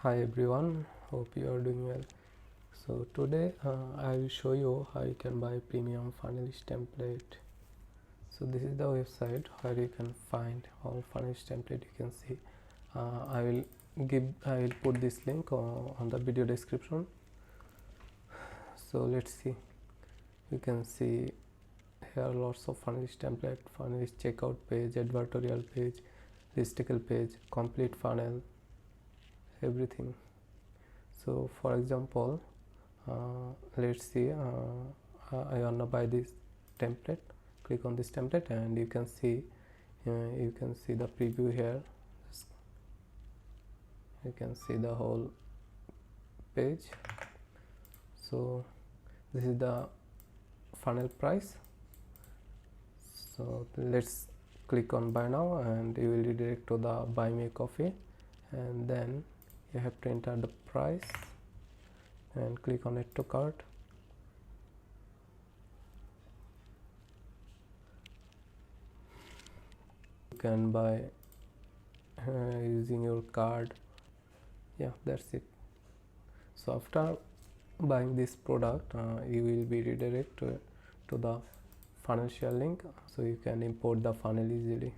Hi everyone, hope you are doing well. So today I will show you how you can buy premium Funnelish template. So this is the website where you can find all Funnelish template. You can see I will put this link on the video description. So let's see. You can see here lots of Funnelish template, Funnelish checkout page, advertorial page, listicle page, complete funnel, everything. So for example, let's see, I wanna buy this template. Click on this template and you can see the preview here. You can see the whole page. So this is the funnel price. So let's click on buy now and you will redirect to the buy me a coffee, and then you have to enter the price and click on add to cart. You can buy using your card. Yeah, that's it. So after buying this product, you will be redirected to the funnel share link, so you can import the funnel easily.